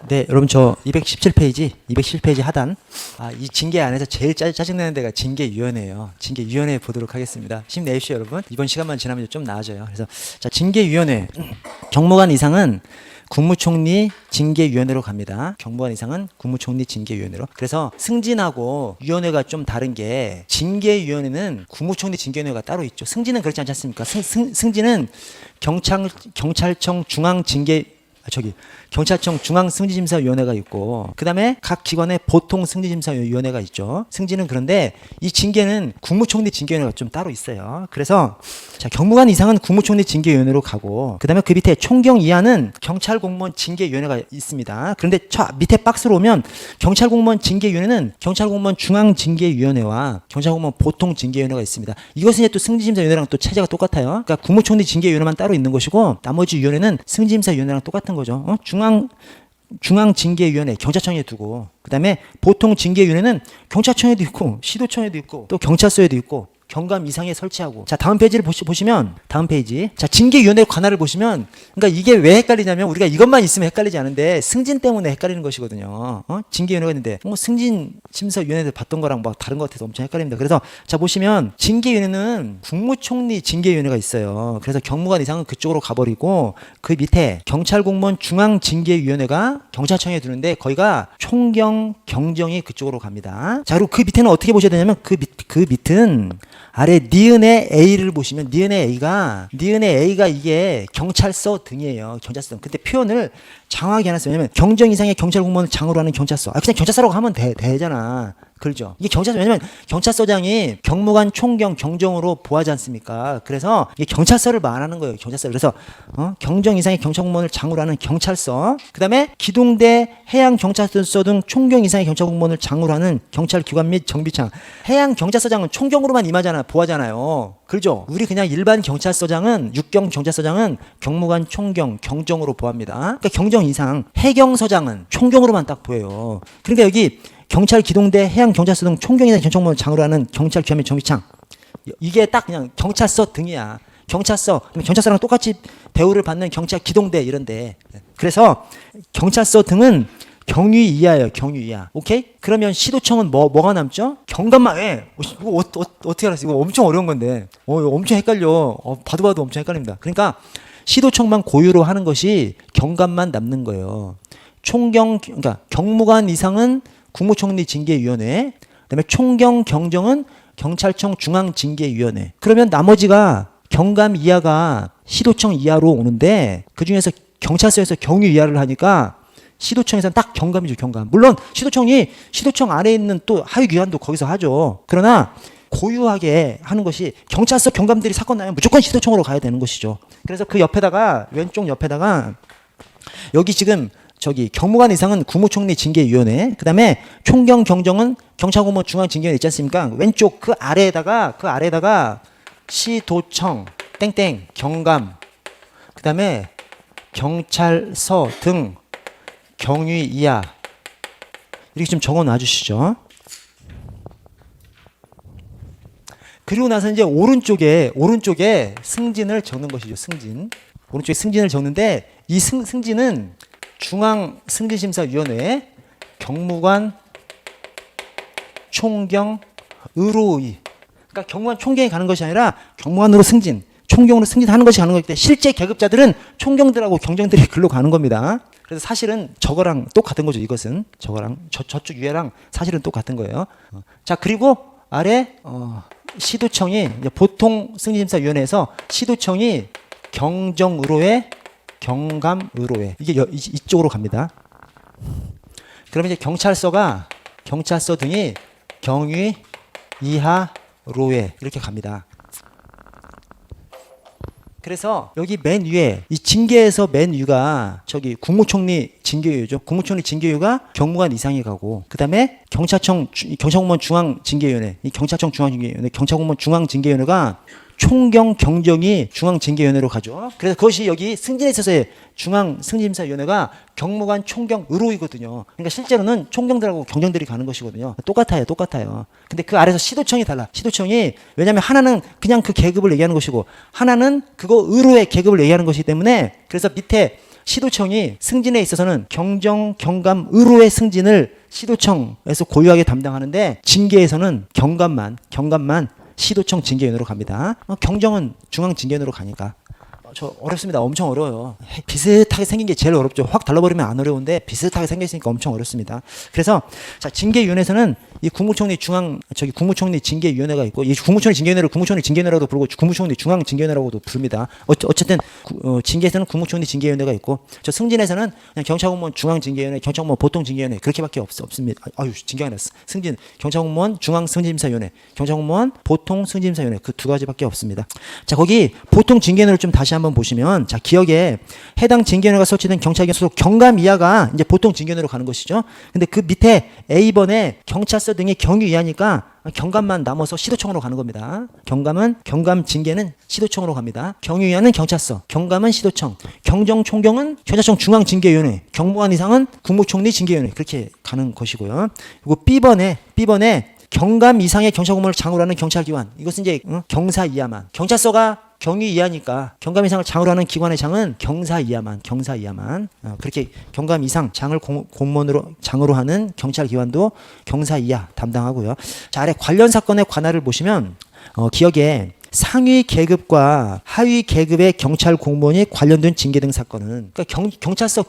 네, 여러분 저 217페이지 하단 이 징계 안에서 제일 짜증나는 데가 징계위원회예요. 징계위원회 보도록 하겠습니다. 힘내십시오, 여러분. 이번 시간만 지나면 좀 나아져요. 그래서 자, 징계위원회 경무관 이상은 국무총리 징계위원회로 갑니다. 경무관 이상은 국무총리 징계위원회로. 그래서 승진하고 위원회가 좀 다른 게 징계위원회는 국무총리 징계위원회가 따로 있죠. 승진은 그렇지 않지 않습니까? 승진은 경찰청 경찰청 중앙승진심사위원회가 있고 그다음에 각 기관의 보통 승진심사위원회가 있죠. 승진은 그런데 이 징계는 국무총리 징계위원회가 좀 따로 있어요. 그래서 자, 경무관 이상은 국무총리 징계위원회로 가고 그다음에 그 밑에 총경 이하는 경찰공무원 징계위원회가 있습니다. 그런데 저 밑에 박스로 오면 경찰공무원 징계위원회는 경찰공무원 중앙징계위원회와 경찰공무원 보통 징계위원회가 있습니다. 이것은 이제 또 승진심사위원회랑 또 체제가 똑같아요. 그러니까 국무총리 징계위원회만 따로 있는 것이고 나머지 위원회는 승진심사위원회랑 똑같은 거죠. 중앙징계위원회 경찰청에 두고 그다음에 보통 징계위원회는 경찰청에도 있고 시도청에도 있고 또 경찰서에도 있고 경감 이상에 설치하고 자 다음 페이지를 보시면 다음 페이지 자 징계위원회 관할을 보시면 그러니까 이게 왜 헷갈리냐면 우리가 이것만 있으면 헷갈리지 않은데 승진 때문에 헷갈리는 것이거든요. 징계위원회가 있는데 승진 심사위원회에서 봤던 거랑 뭐 다른 것 같아서 엄청 헷갈립니다. 그래서 자 보시면 징계위원회는 국무총리 징계위원회가 있어요. 그래서 경무관 이상은 그쪽으로 가버리고 그 밑에 경찰공무원 중앙징계위원회가 경찰청에 두는데 거기가 총경 경정이 그쪽으로 갑니다. 자 그리고 그 밑에는 어떻게 보셔야 되냐면 그 밑은 아래 니은의 A를 보시면 니은의 A가 이게 경찰서 등이에요. 경찰서 등. 근데 표현을 장황하게 해놨어요. 왜냐면 경정 이상의 경찰 공무원을 장으로 하는 경찰서. 그냥 경찰서라고 하면 되잖아. 그렇죠. 이게 경찰서 왜냐면 경찰서장이 경무관 총경 경정으로 보하지 않습니까? 그래서 이게 경찰서를 말하는 거예요. 경찰서. 그래서 경정 이상의 경찰 공무원을 장으로 하는 경찰서. 그다음에 기동대 해양 경찰서 등 총경 이상의 경찰 공무원을 장으로 하는 경찰기관 및 정비창. 해양 경찰서장은 총경으로만 임하잖아. 보하잖아요. 그렇죠. 우리 그냥 일반 경찰서장은 육경 경찰서장은 경무관 총경 경정으로 보합니다. 그러니까 경정 이상 해경서장은 총경으로만 딱 보여요. 그러니까 여기 경찰 기동대 해양 경찰서 등 총경이나 경찰공무원 장으로 하는 경찰 기관 및 정비창 이게 딱 그냥 경찰서 등이야. 경찰서랑 똑같이 대우를 받는 경찰 기동대 이런데 그래서 경찰서 등은 경위 이하예요. 경위 이하. 오케이? 그러면 시도청은 뭐가 남죠? 경감만 해. 이거 어떻게 알았어? 이거 엄청 어려운 건데. 엄청 헷갈려. 봐도 엄청 헷갈립니다. 그러니까 시도청만 고유로 하는 것이 경감만 남는 거예요. 그러니까 경무관 이상은 국무총리 징계위원회, 그다음에 총경 경정은 경찰청 중앙징계위원회. 그러면 나머지가 경감 이하가 시도청 이하로 오는데 그 중에서 경찰서에서 경위 이하를 하니까 시도청에서는 딱 경감이죠, 경감. 물론 시도청 안에 있는 또 하위 기관도 거기서 하죠. 그러나 고유하게 하는 것이 경찰서 경감들이 사건 나면 무조건 시도청으로 가야 되는 것이죠. 그래서 그 옆에다가 왼쪽 옆에다가 여기 지금 경무관 이상은 국무총리 징계위원회, 그 다음에 총경 경정은 경찰공무원 중앙징계위원회 있지 않습니까? 왼쪽 그 아래에다가 시도청 땡땡 경감, 그 다음에 경찰서 등 경위 이하 이렇게 좀 적어 놔 주시죠. 그리고 나서 이제 오른쪽에 승진을 적는 것이죠. 오른쪽에 승진을 적는데 이 승진은 중앙승진심사위원회 경무관 총경 의로의 그러니까 경무관 총경이 가는 것이 아니라 경무관으로 총경으로 승진하는 것이 가는 거기 때문에 실제 계급자들은 총경들하고 경정들이 글로 가는 겁니다. 그래서 사실은 저거랑 똑같은 거죠. 이것은 저거랑 저쪽 위에랑 사실은 똑같은 거예요. 자 그리고 아래 시도청이 보통 승진심사위원회에서 시도청이 경정의로회 경감의로회 이게 이쪽으로 갑니다. 그러면 이제 경찰서 등이 경위 이하로회 이렇게 갑니다. 그래서 여기 맨 위에 이 징계에서 맨 위가 국무총리 징계위죠. 국무총리 징계위가 경무관 이상이 가고 그다음에 경찰공무원 중앙징계위원회 이 경찰청 중앙징계위원회 경찰공무원 중앙징계위원회가 총경 경정이 중앙징계위원회로 가죠. 그래서 그것이 여기 승진에 있어서의 중앙승진심사위원회가 경무관 총경 의로이거든요. 그러니까 실제로는 총경들하고 경정들이 가는 것이거든요. 똑같아요. 근데 그 아래서 시도청이 달라. 시도청이 왜냐하면 하나는 그냥 그 계급을 얘기하는 것이고 하나는 그거 의로의 계급을 얘기하는 것이기 때문에 그래서 밑에 시도청이 승진에 있어서는 경정, 경감, 의료의 승진을 시도청에서 고유하게 담당하는데 징계에서는 경감만 시도청 징계위원회로 갑니다. 경정은 중앙징계위원회로 가니까. 저 어렵습니다. 엄청 어려워요. 비슷하게 생긴 게 제일 어렵죠. 확 달라버리면 안 어려운데 비슷하게 생겼으니까 엄청 어렵습니다. 그래서 자, 징계위원회에서는 이 국무총리 국무총리 징계위원회가 있고, 이 국무총리 징계위원회를 국무총리 징계위원회라고도 부르고 국무총리 중앙징계위원회라고도 부릅니다. 어쨌든 징계에서는 국무총리 징계위원회가 있고, 저 승진에서는 그냥 경찰공무원 중앙징계위원회, 경찰공무원 보통징계위원회 그렇게밖에 없습니다. 아유, 징계가 났어. 승진 경찰공무원 중앙승진심사위원회, 경찰공무원 보통승진심사위원회 그 두 가지밖에 없습니다. 자, 거기 보통징계위원회를 좀 다시 한번 보시면, 자, 기억에 해당 징계위원회가 설치된 경찰기관 소속 경감 이하가 이제 보통 징계위원회로 가는 것이죠. 근데 그 밑에 A번에 경찰서 등의 경유 이하니까 경감만 남아서 시도청으로 가는 겁니다. 경감 징계는 시도청으로 갑니다. 경유 이하는 경찰서, 경감은 시도청, 경정 총경은 경찰청 중앙징계위원회, 경무관 이상은 국무총리 징계위원회 그렇게 가는 것이고요. 그리고 B번에 경감 이상의 경찰공무원을 장으로 하는 경찰기관, 이것은 이제 경사 이하만, 경찰서가 경위 이하니까 경감 이상을 장으로 하는 기관의 장은 경사 이하만 그렇게 경감 이상 장을 공무원으로 장으로 하는 경찰기관도 경사 이하 담당하고요. 자, 아래 관련 사건의 관할을 보시면 기억에 상위 계급과 하위 계급의 경찰 공무원이 관련된 징계 등 사건은, 그러니까 경찰서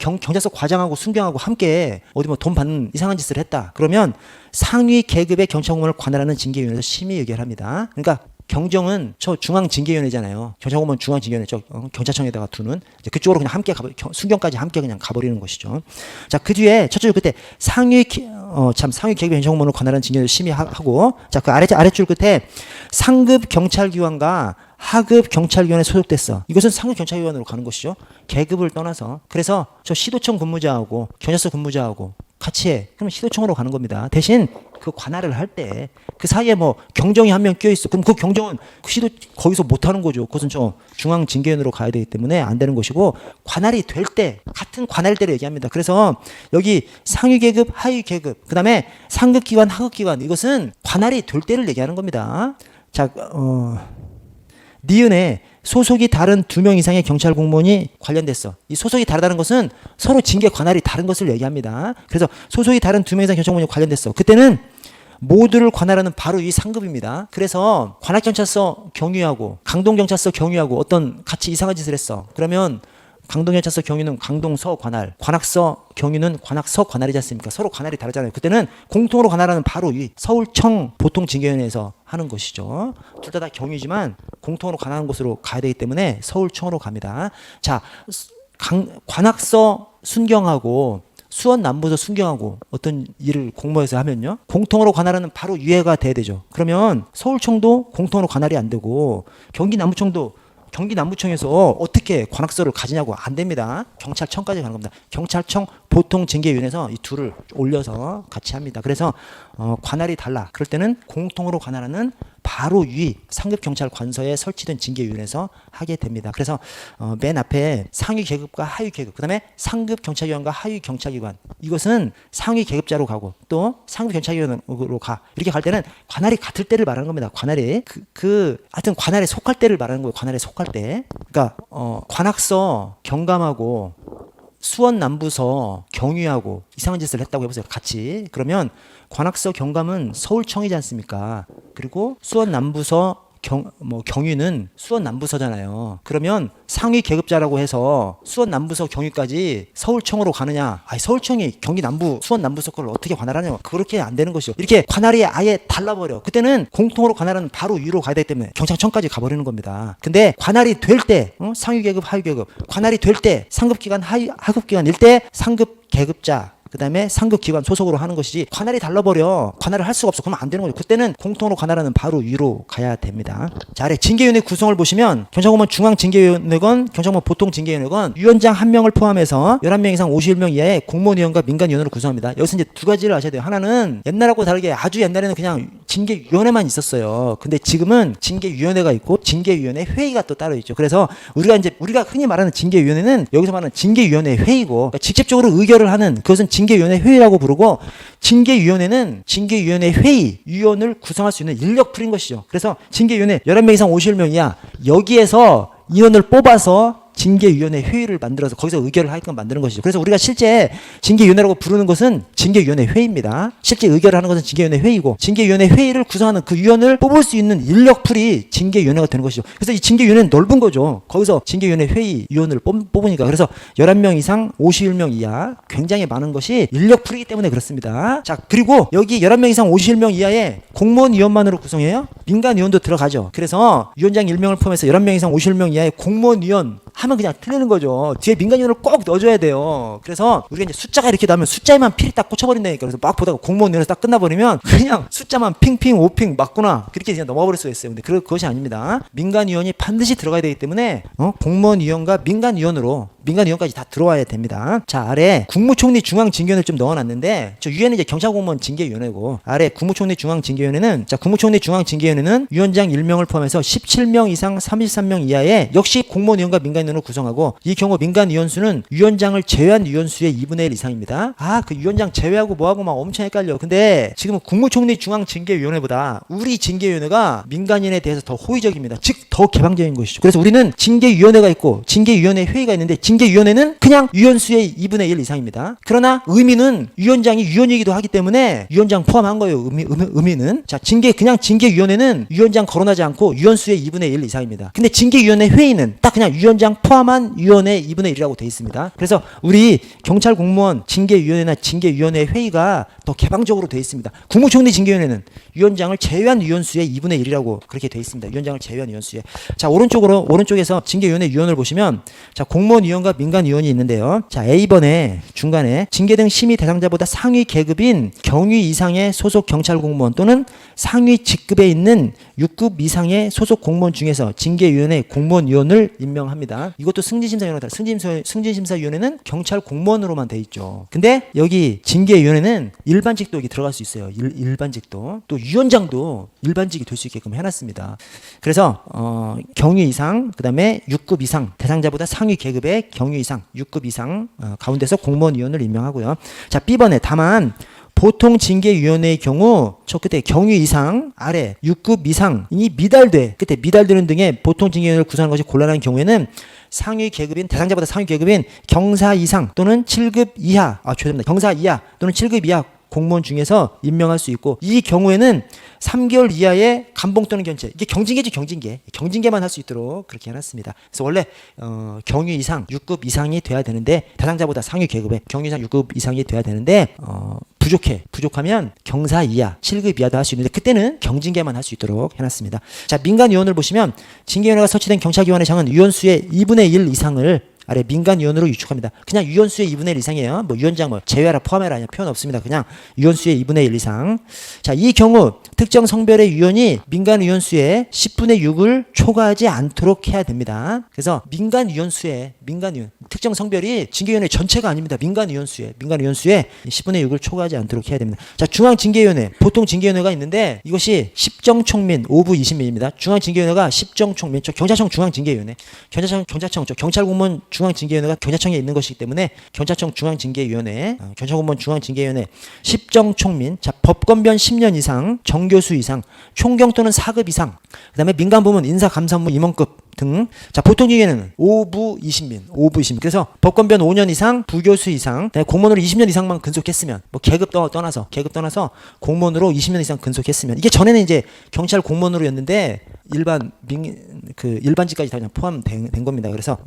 과장하고 순경하고 함께 어디 뭐 돈 받는 이상한 짓을 했다. 그러면 상위 계급의 경찰 공무원을 관할하는 징계위원회에서 심의 의결합니다. 그러니까 경정은 저 중앙징계위원회잖아요. 경찰공무원 중앙징계위원회 저 경찰청에다가 두는 이제 그쪽으로 그냥 함께 순경까지 함께 그냥 가버리는 것이죠. 자, 그 뒤에 첫째 줄 끝에 상위 계급의 경찰공무원을 관할하는 징계위원회 심의하고, 자, 그 아래줄 끝에 상급 경찰기관과 하급 경찰기관에 소속됐어. 이것은 상급 경찰기관으로 가는 것이죠. 계급을 떠나서. 그래서 저 시도청 근무자하고 경찰서 근무자하고 같이 해. 그러면 시도청으로 가는 겁니다. 대신 그 관할을 할 때 그 사이에 뭐 경정이 한 명 껴 있어. 그럼 그 경정은 거기서 못 하는 거죠. 그것은 저 중앙징계위원회로 가야 되기 때문에 안 되는 것이고, 관할이 될 때 같은 관할대로 얘기합니다. 그래서 여기 상위 계급, 하위 계급, 그다음에 상급 기관, 하급 기관, 이것은 관할이 될 때를 얘기하는 겁니다. 자, 니은에 소속이 다른 2명 이상의 경찰 공무원이 관련됐어. 이 소속이 다르다는 것은 서로 징계 관할이 다른 것을 얘기합니다. 그래서 소속이 다른 2명 이상 경찰 공무원이 관련됐어. 그때는 모두를 관할하는 바로 이 상급입니다. 그래서 관악경찰서 경유하고 강동경찰서 경유하고 어떤 같이 이상한 짓을 했어. 그러면 강동경찰서 경유는 강동서 관할, 관악서 경유는 관악서 관할이지 않습니까? 서로 관할이 다르잖아요. 그때는 공통으로 관할하는 바로 이 서울청 보통징계위원회에서 하는 것이죠. 둘 다 경유지만 공통으로 관할하는 곳으로 가야 되기 때문에 서울청으로 갑니다. 자, 관악서 순경하고 수원 남부서 순경하고 어떤 일을 공모해서 하면요, 공통으로 관할하는 바로 유예가 돼야 되죠. 그러면 서울청도 공통으로 관할이 안 되고 경기 남부청에서 어떻게 관악서를 가지냐고 안 됩니다. 경찰청까지 가는 겁니다. 경찰청 보통징계위원회에서 이 둘을 올려서 같이 합니다. 그래서 관할이 달라. 그럴 때는 공통으로 관할하는 바로 위 상급 경찰 관서에 설치된 징계위원회에서 하게 됩니다. 그래서 맨 앞에 상위 계급과 하위 계급, 그다음에 상급 경찰기관과 하위 경찰기관, 이것은 상위 계급자로 가고 또 상급 경찰기관으로 가. 이렇게 갈 때는 관할이 같을 때를 말하는 겁니다. 관할이 하여튼 관할에 속할 때를 말하는 거예요. 관할에 속할 때. 그러니까 관악서 경감하고 수원 남부서 경유하고 이상한 짓을 했다고 해보세요. 같이. 그러면 관악서 경감은 서울청이지 않습니까? 그리고 수원 남부서 경유는 수원 남부서잖아요. 그러면 상위 계급자라고 해서 수원 남부서 경유까지 서울청으로 가느냐? 서울청이 경기 남부 수원 남부서 걸 어떻게 관할하냐? 그렇게 안 되는 것이죠. 이렇게 관할이 아예 달라버려. 그때는 공통으로 관할은 바로 위로 가야 되기 때문에 경찰청까지 가버리는 겁니다. 근데 관할이 될 때 상위 계급, 하위 계급, 관할이 될 때 상급 기관, 하급 기관일 때 상급 계급자, 그 다음에 상급 기관 소속으로 하는 것이지, 관할이 달라버려. 관할을 할 수가 없어. 그러면 안 되는 거죠. 그때는 공통으로 관할하는 바로 위로 가야 됩니다. 자, 아래 징계위원회 구성을 보시면 경찰공무원 중앙징계위원회건 경찰공무원 보통징계위원회건 위원장 1명을 포함해서 11명 이상 51명 이하의 공무원위원과 민간위원으를 구성합니다. 여기서 이제 두 가지를 아셔야 돼요. 하나는 옛날하고 다르게 아주 옛날에는 그냥 징계위원회만 있었어요. 근데 지금은 징계위원회가 있고 징계위원회 회의가 또 따로 있죠. 그래서 우리가 흔히 말하는 징계위원회는 여기서 말하는 징계위원회 회의고, 그러니까 직접적으로 의결을 하는 그것은 징계위원회 회의라고 부르고, 징계위원회는 징계위원회 회의 위원을 구성할 수 있는 인력풀인 것이죠. 그래서 징계위원회 11명 이상 51명 이하 여기에서 인원을 뽑아서 징계위원회 회의를 만들어서 거기서 의결을 하게끔 만드는 것이죠. 그래서 우리가 실제 징계위원회라고 부르는 것은 징계위원회 회의입니다. 실제 의결을 하는 것은 징계위원회 회의고, 징계위원회 회의를 구성하는 그 위원을 뽑을 수 있는 인력풀이 징계위원회가 되는 것이죠. 그래서 이 징계위원회는 넓은 거죠. 거기서 징계위원회 회의 위원을 뽑으니까. 그래서 11명 이상 51명 이하 굉장히 많은 것이 인력풀이기 때문에 그렇습니다. 자, 그리고 여기 11명 이상 51명 이하의 공무원위원만으로 구성해요. 민간위원도 들어가죠. 그래서 위원장 1명을 포함해서 11명 이상 51명 이하의 공무원위원 하면 그냥 틀리는 거죠. 뒤에 민간위원을 꼭 넣어줘야 돼요. 그래서 우리가 이제 숫자가 이렇게 나오면 숫자에만 필이 딱 꽂혀버린다니까. 그래서 막 보다가 공무원위원에서 딱 끝나버리면 그냥 숫자만 핑핑 오핑 맞구나 그렇게 그냥 넘어버릴 수가 있어요. 근데 그것이 아닙니다. 민간위원이 반드시 들어가야 되기 때문에 공무원위원과 민간위원까지 다 들어와야 됩니다. 자, 아래 국무총리 중앙징계위원회를 좀 넣어놨는데, 저 위에는 이제 경찰공무원 징계위원회고, 아래 국무총리 중앙징계위원회는, 자, 국무총리 중앙징계위원회는 위원장 1명을 포함해서 17명 이상 33명 이하의 역시 공무원위원과 민간위원을 구성하고, 이 경우 민간위원 수는 위원장을 제외한 위원 수의 2분의 1 이상입니다. 그 위원장 제외하고 뭐하고 막 엄청 헷갈려. 근데 지금 국무총리 중앙징계위원회보다 우리 징계위원회가 민간인에 대해서 더 호의적입니다. 즉 더 개방적인 것이죠. 그래서 우리는 징계위원회가 있고 징계위원회 회의가 있는데, 징계위원회는 그냥 위원수의 2분의 1 이상입니다. 그러나 의미는 위원장이 위원이기도 하기 때문에 위원장 포함한 거예요. 의미는. 자, 그냥 징계위원회는 위원장 거론하지 않고 위원수의 2분의 1 이상입니다. 근데 징계위원회 회의는 딱 그냥 위원장 포함한 위원회 2분의 1이라고 되어 있습니다. 그래서 우리 경찰 공무원 징계위원회나 징계위원회 회의가 더 개방적으로 되어 있습니다. 국무총리 징계위원회는 위원장을 제외한 위원수의 2분의 1이라고 그렇게 되어 있습니다. 위원장을 제외한 위원수의. 자, 오른쪽에서 징계위원회 위원을 보시면, 자, 공무원위원과 민간위원이 있는데요. 자, A번에 중간에 징계 등 심의 대상자보다 상위 계급인 경위 이상의 소속 경찰 공무원 또는 상위 직급에 있는 6급 이상의 소속 공무원 중에서 징계위원회 공무원위원을 임명합니다. 이것도 승진심사위원회다. 승진심사위원회는 경찰 공무원으로만 돼 있죠. 근데 여기 징계위원회는 일반직도 여기 들어갈 수 있어요. 일반직도. 또 위원장도 일반직이 될 수 있게끔 해놨습니다. 그래서 경위 이상, 그 다음에 6급 이상, 대상자보다 상위 계급의 경위 이상, 6급 이상 가운데서 공무원위원을 임명하고요. 자, B번에 다만 보통 징계위원회의 경우 저 끝에 경위 이상 아래 6급 이상이 끝에 미달되는 등의 보통 징계위원회를 구성하는 것이 곤란한 경우에는 상위 계급인 대상자보다 상위 계급인 경사 이상 또는 7급 이하 경사 이하 또는 7급 이하 공무원 중에서 임명할 수 있고, 이 경우에는 3개월 이하의 감봉 또는 견제, 이게 경징계만 할 수 있도록 그렇게 해놨습니다. 그래서 원래 경위 이상 6급 이상이 돼야 되는데, 대상자보다 상위 계급의 경위 이상 6급 이상이 돼야 되는데 부족하면 경사 이하 7급 이하도 할 수 있는데, 그때는 경징계만 할 수 있도록 해놨습니다. 자, 민간위원을 보시면 징계위원회가 설치된 경찰기관의 위원수의 2분의 1 이상을 아래 민간위원으로 유축합니다. 그냥 위원수의 2분의 1 이상이에요. 뭐 위원장 제외하라 포함해라 표현 없습니다. 그냥 위원수의 2분의 1 이상. 자, 이 경우 특정 성별의 위원이 민간위원수의 10분의 6을 초과하지 않도록 해야 됩니다. 그래서 민간위원 특정 성별이 징계위원회 전체가 아닙니다. 민간위원수의 10분의 6을 초과하지 않도록 해야 됩니다. 자, 중앙징계위원회, 보통 징계위원회가 있는데 이것이 십정총민 5부 20민입니다. 중앙징계위원회가 십정총민, 경찰청 중앙징계위원회, 경찰공무원 중앙징계위원회가 경찰청에 있는 것이기 때문에 경찰청 중앙징계위원회, 경찰공무원 중앙징계위원회, 십정총민, 자, 법권변 10년 이상, 정교수 이상, 총경 또는 4급 이상, 그 다음에 민간부문 인사감사부 임원급 등. 자, 보통 징계는 5부 20민. 그래서 법권변 5년 이상, 부교수 이상, 공무원으로 20년 이상만 근속했으면, 뭐 계급 떠나서 공무원으로 20년 이상 근속했으면, 이게 전에는 이제 경찰 공무원으로였는데 일반직까지 다 그냥 포함된 겁니다. 그래서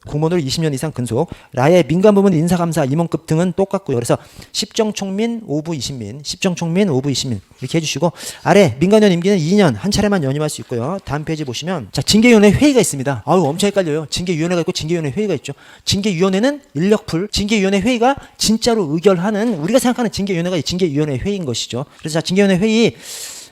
공무원으로 20년 이상 근속, 라의 민간부문 인사감사 임원급 등은 똑같고요. 그래서 십정총민 5부 20민 이렇게 해주시고, 아래 민간위원 임기는 2년 한 차례만 연임할 수 있고요. 다음 페이지 보시면, 자, 징계위원회 회의가 있습니다. 엄청 헷갈려요. 징계위원회가 있고 징계위원회 회의가 있죠. 징계위원회는 인력풀, 징계위원회 회의가 진짜로 의결하는, 우리가 생각하는 징계위원회가 징계위원회 회의인 것이죠. 그래서 자, 징계위원회 회의,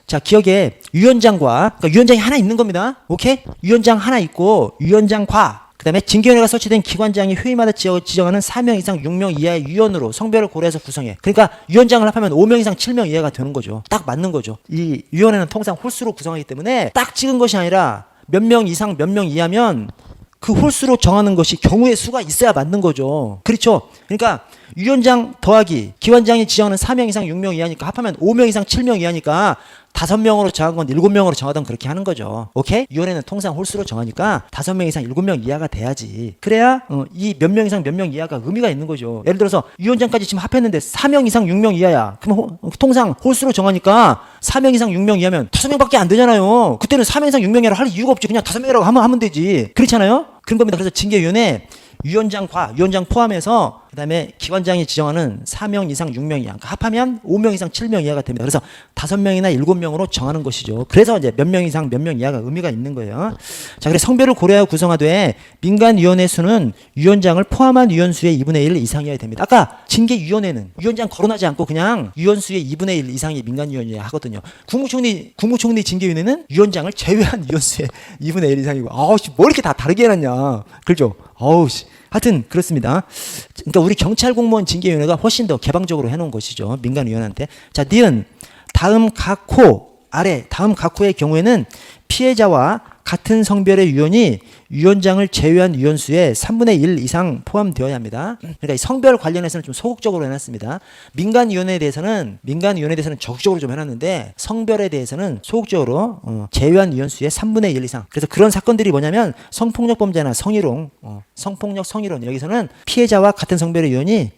자, 기억에 위원장과, 그러니까 위원장이 하나 있는 겁니다. 오케이? 위원장 하나 있고, 위원장과 그 다음에 징계위원회가 설치된 기관장이 회의마다 지정하는 4명 이상 6명 이하의 위원으로 성별을 고려해서 구성해. 그러니까 위원장을 합하면 5명 이상 7명 이하가 되는 거죠. 딱 맞는 거죠. 이 위원회는 통상 홀수로 구성하기 때문에 딱 찍은 것이 아니라 몇 명 이상 몇 명 이하면 그 홀수로 정하는 것이 경우의 수가 있어야 맞는 거죠. 그렇죠? 그러니까 위원장 더하기 기관장이 지정하는 4명 이상 6명 이하니까 합하면 5명 이상 7명 이하니까 5명으로 정한 건 7명으로 정하던 그렇게 하는 거죠. 오케이? 위원회는 통상 홀수로 정하니까 5명 이상 7명 이하가 돼야지. 그래야 이 몇 명 이상 몇 명 이하가 의미가 있는 거죠. 예를 들어서 위원장까지 지금 합했는데 4명 이상 6명 이하야. 그럼 통상 홀수로 정하니까 4명 이상 6명 이하면 5명밖에 안 되잖아요. 그때는 4명 이상 6명이라고 할 이유가 없지. 그냥 5명이라고 하면 되지. 그렇잖아요? 그런 겁니다. 그래서 징계위원회 위원장 포함해서 그다음에 기관장이 지정하는 4명 이상 6명 이하, 그러니까 합하면 5명 이상 7명 이하가 됩니다. 그래서 5명이나 7명으로 정하는 것이죠. 그래서 이제 몇 명 이상 몇 명 이하가 의미가 있는 거예요. 자, 그래서 성별을 고려하여 구성하되 민간위원회 수는 위원장을 포함한 위원수의 2분의 1 이상이어야 됩니다. 아까 징계위원회는 위원장 거론하지 않고 그냥 위원수의 2분의 1 이상이 민간위원회 하거든요. 국무총리 징계위원회는 위원장을 제외한 위원수의 2분의 1 이상이고, 뭐 이렇게 다 다르게 해놨냐. 그렇죠? 하여튼 그렇습니다. 그러니까 우리 경찰 공무원 징계위원회가 훨씬 더 개방적으로 해놓은 것이죠. 민간위원한테. 자, 니은 다음 각 호의 경우에는 피해자와 같은 성별의 위원이 위원장을 제외한 위원수의 3분의 1 이상 포함되어야 합니다. 그러니까 이 성별 관련해서는 좀 소극적으로 해놨습니다. 민간위원회에 대해서는 적극적으로 좀 해놨는데 성별에 대해서는 소극적으로 제외한 위원수의 3분의 1 이상. 그래서 그런 사건들이 뭐냐면 성폭력 범죄나 성희롱, 성폭력, 성희롱 여기서는 피해자와 같은 성별의 위원이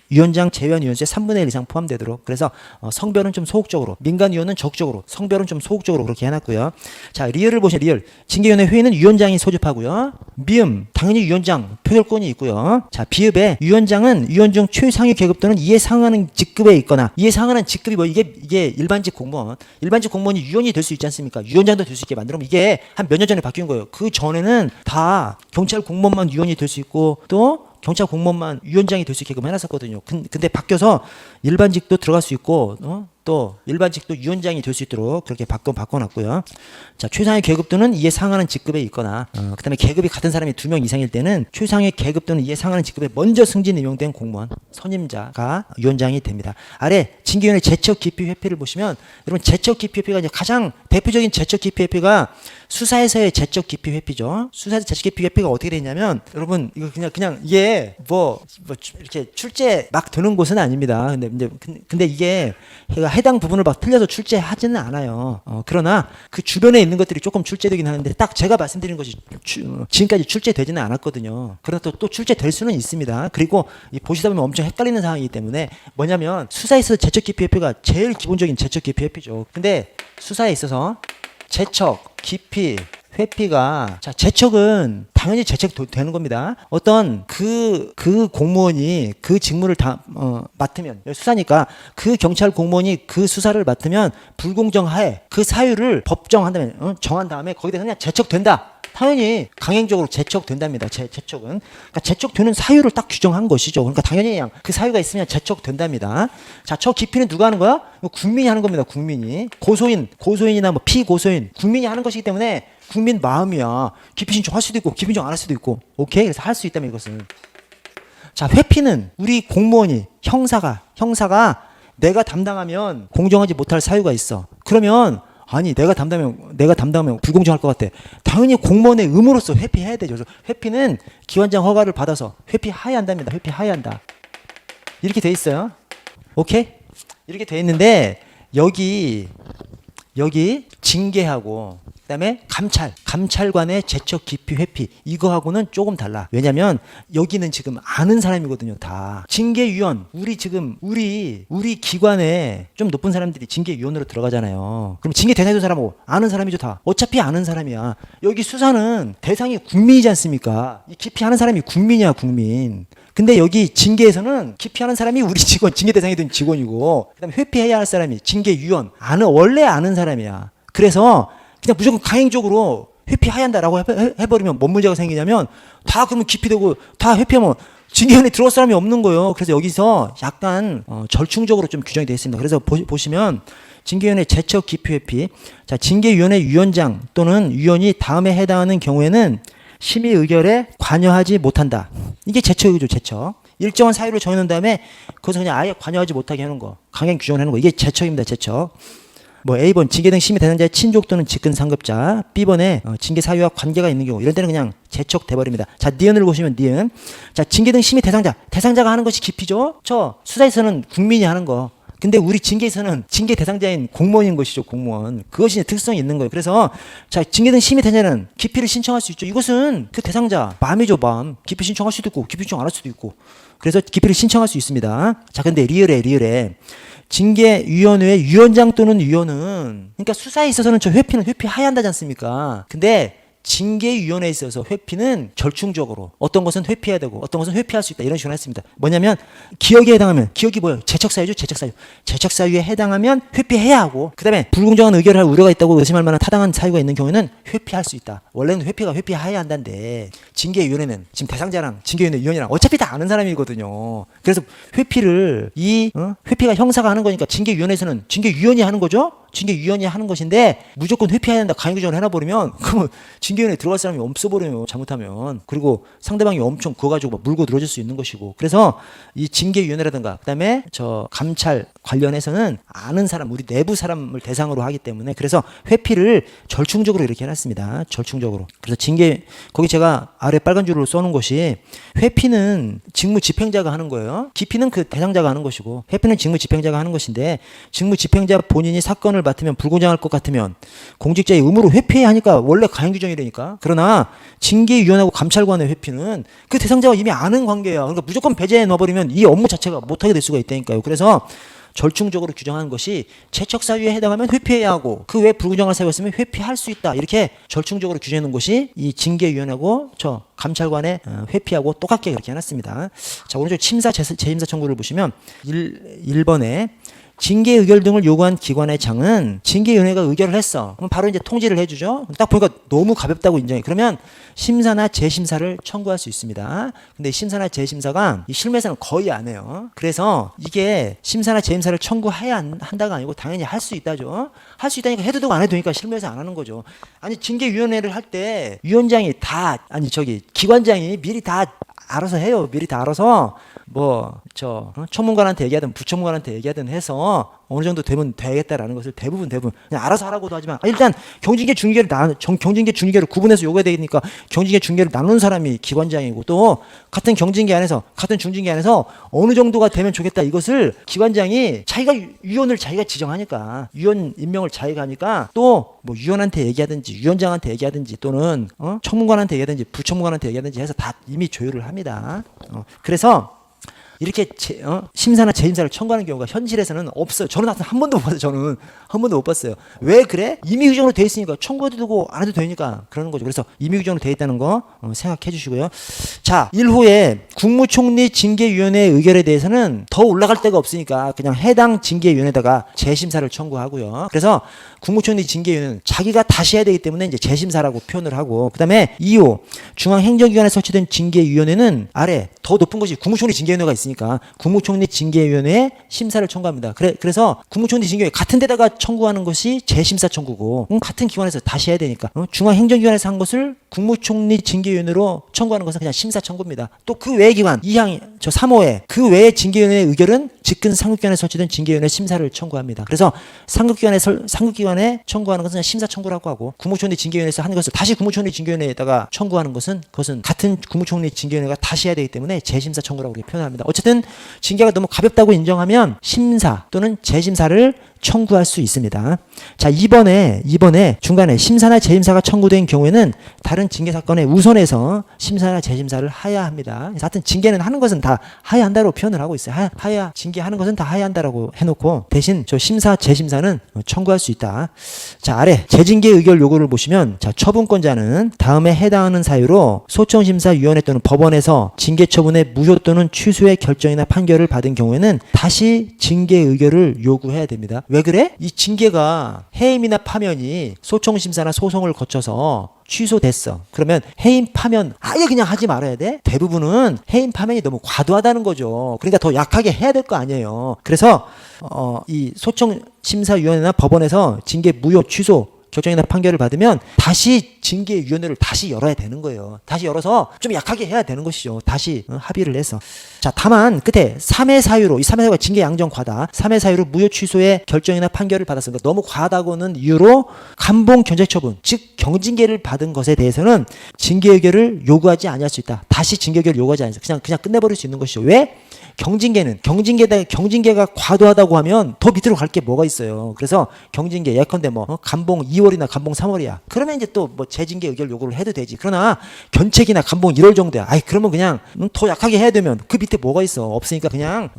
위원장 제외한 위원수의 3분의 1 이상 포함되도록. 그래서 성별은 좀 소극적으로, 민간위원은 적극적으로, 성별은 좀 소극적으로 그렇게 해놨고요. 자, 리을을 보시면 리을. 징계위원회 회의는 위원장이 소집하고요. 미음 당연히 위원장 표결권이 있고요. 자, 비읍에 위원장은 위원 중 최상위 계급 또는 이에 상하는 직급에 있거나, 이에 상하는 직급이 이게 일반직 공무원이 위원이 될 수 있지 않습니까? 위원장도 될 수 있게 만들면 이게 한 몇 년 전에 바뀐 거예요. 그 전에는 다 경찰 공무원만 위원이 될 수 있고 또 경찰 공무원만 위원장이 될 수 있게끔 해놨었거든요. 근데 바뀌어서 일반직도 들어갈 수 있고 또 일반직도 위원장이 될 수 있도록 그렇게 바꿔놨고요. 자, 최상위 계급 또는 이에 상하는 직급에 있거나 그다음에 계급이 같은 사람이 2명 이상일 때는 최상위 계급 또는 이에 상하는 직급에 먼저 승진 임용된 공무원 선임자가 위원장이 됩니다. 아래 징계위원회 제척 기피 회피를 보시면 여러분 제척 기피 회피가 이제 가장 대표적인 제척 기피 회피가 수사에서의 제척 기피 회피죠. 수사에서 제척 기피 회피가 어떻게 되냐면 여러분 이거 그냥 이게 뭐 이렇게 출제 막 드는 곳은 아닙니다. 근데 이게 해당 부분을 막 틀려서 출제하지는 않아요. 그러나 그 주변에 있는 것들이 조금 출제되긴 하는데 딱 제가 말씀드린 것이 지금까지 출제되지는 않았거든요. 그러나 또 출제될 수는 있습니다. 그리고 보시다 보면 엄청 헷갈리는 상황이기 때문에 뭐냐면 수사에 있어서 제척 기피 회피가 제일 기본적인 제척 기피 회피죠. 근데 수사에 있어서 제척, 기피, 회피가, 자, 제척은 당연히 제척되는 겁니다. 어떤 그 공무원이 그 직무를 다 맡으면, 수사니까 그 경찰 공무원이 그 수사를 맡으면 불공정하에 그 사유를 법정한다면 정한 다음에 거기에 대해서 그냥 제척된다. 당연히 강행적으로 제척된답니다. 제척은. 그러니까 제척되는 사유를 딱 규정한 것이죠. 그러니까 당연히 그냥 그 사유가 있으면 제척된답니다. 자, 저 기피는 누가 하는 거야? 국민이 하는 겁니다. 국민이. 고소인이나 뭐 피고소인, 국민이 하는 것이기 때문에 국민 마음이야. 기피 신청할 수도 있고 기피 신청 안 할 수도 있고. 오케이? 그래서 할 수 있다면 이것은. 자, 회피는 우리 공무원이 형사가 내가 담당하면 공정하지 못할 사유가 있어. 그러면 아니 내가 담당하면 불공정할 것 같아. 당연히 공무원의 의무로서 회피해야 되죠. 그래서 회피는 기관장 허가를 받아서 회피하여야 한답니다. 회피하여야 한다. 이렇게 돼 있어요. 오케이? 이렇게 돼 있는데 여기 징계하고 그다음에 감찰관의 제척 기피 회피 이거하고는 조금 달라. 왜냐면 여기는 지금 아는 사람이거든요. 다 징계위원 우리 기관에 좀 높은 사람들이 징계위원으로 들어가잖아요. 그럼 징계 대상이던 사람하고 아는 사람이죠. 다 어차피 아는 사람이야. 여기 수사는 대상이 국민이지 않습니까? 이 기피하는 사람이 국민이야. 국민. 근데 여기 징계에서는 기피하는 사람이 우리 직원, 징계 대상이든 직원이고, 그다음에 회피해야 할 사람이 징계위원, 원래 아는 사람이야. 그래서 그냥 무조건 강행적으로 회피해야 한다라고 해버리면 뭔 문제가 생기냐면 다 그러면 기피되고 다 회피하면 징계위원회에 들어올 사람이 없는 거예요. 그래서 여기서 약간 절충적으로 좀 규정이 되어 있습니다. 그래서 보시면 징계위원회 제척 기피 회피. 자, 징계위원회 위원장 또는 위원이 다음에 해당하는 경우에는 심의 의결에 관여하지 못한다. 이게 제척이죠. 제척. 일정한 사유를 정해놓은 다음에 거기서 그냥 아예 관여하지 못하게 하는 거. 강행 규정을 하는 거. 이게 제척입니다. 제척. 뭐 A번 징계 등 심의 대상자의 친족 또는 직근 상급자, B번에 징계 사유와 관계가 있는 경우 이런 데는 그냥 제척돼 버립니다. 자, 니은을 보시면 니은. 자, 징계 등 심의 대상자가 하는 것이 기피죠. 저 수사에서는 국민이 하는 거. 근데 우리 징계에서는 징계 대상자인 공무원인 것이죠. 공무원. 그것이 특성이 있는 거예요. 그래서 자, 징계등 심의 대상자는 기피를 신청할 수 있죠. 이것은 그 대상자 마음이죠. 마음. 기피 신청할 수도 있고 기피 신청 안 할 수도 있고. 그래서 기피를 신청할 수 있습니다. 자, 근데 리얼해. 징계위원회 위원장 또는 위원은 그러니까 수사에 있어서는 저 회피는 회피해야 한다지 않습니까? 근데 징계위원회에 있어서 회피는 절충적으로 어떤 것은 회피해야 되고 어떤 것은 회피할 수 있다 이런 식으로 했습니다. 뭐냐면 기억에 해당하면 기억이 뭐예요? 재척사유죠. 재척사유에 해당하면 회피해야 하고 그다음에 불공정한 의결을 할 우려가 있다고 의심할 만한 타당한 사유가 있는 경우에는 회피할 수 있다. 원래는 회피해야 한다는데 징계위원회는 지금 대상자랑 징계위원회 위원이랑 어차피 다 아는 사람이거든요. 그래서 회피를 회피가 형사가 하는 거니까 징계위원회에서는 징계위원이 하는 거죠. 징계위원이 하는 것인데 무조건 회피해야 된다 강요규정을 해놔버리면 그러면 징계위원회에 들어갈 사람이 없어버려요. 잘못하면. 그리고 상대방이 엄청 그거 가지고 막 물고 늘어질 수 있는 것이고 그래서 이 징계위원회라든가 그다음에 저 감찰 관련해서는 아는 사람 우리 내부 사람을 대상으로 하기 때문에 그래서 회피를 절충적으로 이렇게 해놨습니다. 절충적으로. 그래서 거기 제가 아래 빨간 줄로 써놓은 것이 회피는 직무집행자가 하는 거예요. 기피는 그 대상자가 하는 것이고 회피는 직무집행자가 하는 것인데 직무집행자 본인이 사건을 맡으면 불공정할 것 같으면 공직자의 의무로 회피해야 하니까 원래 가행 규정이라니까. 그러나 징계위원하고 감찰관의 회피는 그 대상자가 이미 아는 관계야. 그러니까 무조건 배제해 놔버리면 이 업무 자체가 못하게 될 수가 있다니까요. 그래서 절충적으로 규정하는 것이 재척사유에 해당하면 회피해야 하고 그 외 불공정한 사유가 있으면 회피할 수 있다. 이렇게 절충적으로 규정해 놓은 것이 이 징계위원하고 저 감찰관의 회피하고 똑같게 그렇게 해놨습니다. 자, 오른쪽 침사 재심사 청구를 보시면 1번에 징계 의결 등을 요구한 기관의 장은 징계위원회가 의결을 했어. 그럼 바로 이제 통지를 해주죠. 딱 보니까 너무 가볍다고 인정해. 그러면 심사나 재심사를 청구할 수 있습니다. 근데 심사나 재심사가 이 실무에서는 거의 안 해요. 그래서 이게 심사나 재심사를 청구해야 한다가 아니고 당연히 할 수 있다죠. 할 수 있다니까 해도 되고 안 해도 되니까 실무에서 안 하는 거죠. 아니 징계위원회를 할 때 위원장이 기관장이 미리 다 알아서 해요. 미리 다 알아서 청문관한테 얘기하든 부청문관한테 얘기하든 해서 어느 정도 되면 되겠다라는 것을 대부분 그냥 알아서 하라고도 하지만 일단 경징계 중징계를 구분해서 요구해야 되니까 경징계 중징계를 나누는 사람이 기관장이고 또 같은 경징계 안에서 같은 중징계 안에서 어느 정도가 되면 좋겠다 이것을 기관장이 자기가 위원을 자기가 지정하니까 위원 임명을 자기가 하니까 또 뭐 위원한테 얘기하든지 위원장한테 얘기하든지 또는 청문관한테 얘기하든지 부청문관한테 얘기하든지 해서 다 이미 조율을 합니다. 그래서 이렇게 심사나 재심사를 청구하는 경우가 현실에서는 없어요. 저는 한 번도 못 봤어요. 저는 한 번도 못 봤어요. 왜 그래? 임의 규정으로 돼 있으니까 청구해도 되고 안 해도 되니까 그러는 거죠. 그래서 임의 규정으로 돼 있다는 거 생각해 주시고요. 자, 1호에 국무총리 징계위원회의 의결에 대해서는 더 올라갈 데가 없으니까 그냥 해당 징계위원회에다가 재심사를 청구하고요. 그래서 국무총리 징계위원회는 자기가 다시 해야 되기 때문에 이제 재심사라고 표현을 하고 그다음에 2호 중앙행정기관에 설치된 징계위원회는 아래 더 높은 것이 국무총리 징계위원회가 있으니까 국무총리 징계위원회에 심사를 청구합니다. 그래서 국무총리 징계위원회 같은 데다가 청구하는 것이 재심사 청구고 같은 기관에서 다시 해야 되니까 중앙행정기관에서 한 것을 국무총리 징계위원회로 청구하는 것은 그냥 심사 청구입니다. 또 그 외의 기관 3호에 그 외의 징계위원회의 의결은 직근 상급기관에 설치된 징계위원회 심사를 청구합니다. 그래서 상급기관에 청구하는 것은 심사 청구라고 하고 국무총리 징계위원회에서 하는 것을 다시 국무총리 징계위원회에다가 청구하는 것은 그것은 같은 국무총리 징계위원회가 다시 해야 되기 때문에 재심사 청구라고 이렇게 표현합니다. 어쨌든 징계가 너무 가볍다고 인정하면 심사 또는 재심사를 청구할 수 있습니다. 자, 이번에 중간에 심사나 재심사가 청구된 경우에는 다른 징계 사건에 우선해서 심사나 재심사를 하야 합니다. 그래서 하여튼 징계는 하는 것은 다 하야 한다고 표현을 하고 있어요. 하야 징계하는 것은 다 하야 한다라고 해놓고 대신 저 심사 재심사는 청구할 수 있다. 자, 아래 재징계 의결 요구를 보시면 자, 처분권자는 다음에 해당하는 사유로 소청심사위원회 또는 법원에서 징계 처분의 무효 또는 취소의 결정이나 판결을 받은 경우에는 다시 징계 의결을 요구해야 됩니다. 왜 그래? 이 징계가 해임이나 파면이 소청심사나 소송을 거쳐서 취소됐어. 그러면 해임 파면 아예 그냥 하지 말아야 돼? 대부분은 해임 파면이 너무 과도하다는 거죠. 그러니까 더 약하게 해야 될 거 아니에요. 그래서 이 소청심사위원회나 법원에서 징계 무효 취소 결정이나 판결을 받으면 다시 징계위원회를 다시 열어야 되는 거예요. 다시 열어서 좀 약하게 해야 되는 것이죠. 다시 합의를 해서. 자, 다만 끝에 3회 사유로 이 3회 사유가 징계 양정 과다. 3회 사유로 무효 취소의 결정이나 판결을 받았으니까 너무 과하다고는 이유로 감봉 견제 처분, 즉 경징계를 받은 것에 대해서는 징계 의결을 요구하지 아니할 수 있다. 다시 징계 의결을 요구하지 않아서 그냥 끝내버릴 수 있는 것이죠. 왜? 경징계가 과도하다고 하면 더 밑으로 갈 게 뭐가 있어요. 그래서 경징계 예컨대 뭐 감봉 2월이나 감봉 3월이야. 그러면 이제 또 뭐 재징계 의결 요구를 해도 되지. 그러나 견책이나 감봉 1월 정도야. 아이 그러면 그냥 더 약하게 해야 되면 그 밑에 뭐가 있어. 없으니까 그냥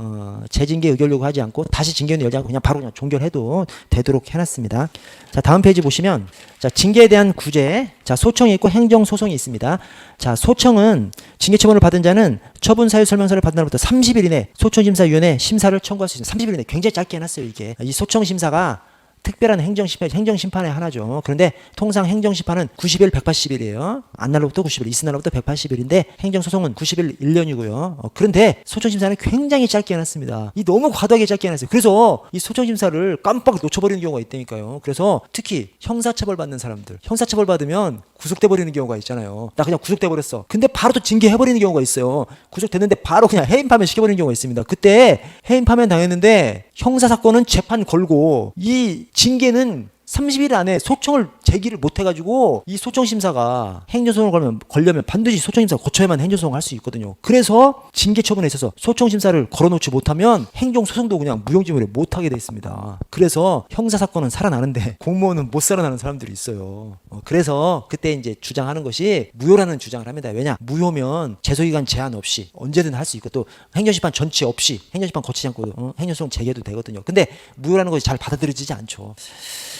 재징계 의결 요구하지 않고 다시 징계위원회 열지 않고 그냥 바로 그냥 종결해도 되도록 해놨습니다. 자 다음 페이지 보시면 자 징계에 대한 구제. 자 소청이 있고 행정소송이 있습니다. 자 소청은 징계처분을 받은 자는 처분사유 설명서를 받은 날부터 30일 이내 소청심사위원회 심사를 청구할 수 있습니다. 30일 이내 굉장히 짧게 해놨어요. 이게 이 소청심사가 특별한 행정심판의 하나죠. 그런데 통상 행정심판은 90일, 180일이에요. 안날로부터 90일, 있은 날로부터 180일인데 행정소송은 90일 1년이고요. 그런데 소청심사는 굉장히 짧게 해놨습니다. 이 너무 과도하게 짧게 해놨어요. 그래서 이 소청심사를 깜빡 놓쳐버리는 경우가 있다니까요. 그래서 특히 형사처벌 받는 사람들, 형사처벌 받으면 구속돼 버리는 경우가 있잖아요. 나 그냥 구속돼 버렸어. 근데 바로 또 징계해 버리는 경우가 있어요. 구속됐는데 바로 그냥 해임 파면 시켜버리는 경우가 있습니다. 그때 해임 파면 당했는데 형사 사건은 재판 걸고 이 징계는 30일 안에 소청을 제기를 못해가지고 이 소청심사가 행정소송을 걸려면 반드시 소청심사가 거쳐야만 행정소송을 할 수 있거든요. 그래서 징계 처분에 있어서 소청심사를 걸어놓지 못하면 행정소송도 그냥 무용지물에 못하게 돼 있습니다. 그래서 형사사건은 살아나는데 공무원은 못 살아나는 사람들이 있어요. 그래서 그때 이제 주장하는 것이 무효라는 주장을 합니다. 왜냐? 무효면 제소기간 제한 없이 언제든 할 수 있고 또 행정심판 전치 없이 행정심판 거치지 않고 행정소송 제기해도 되거든요. 근데 무효라는 것이 잘 받아들여지지 않죠.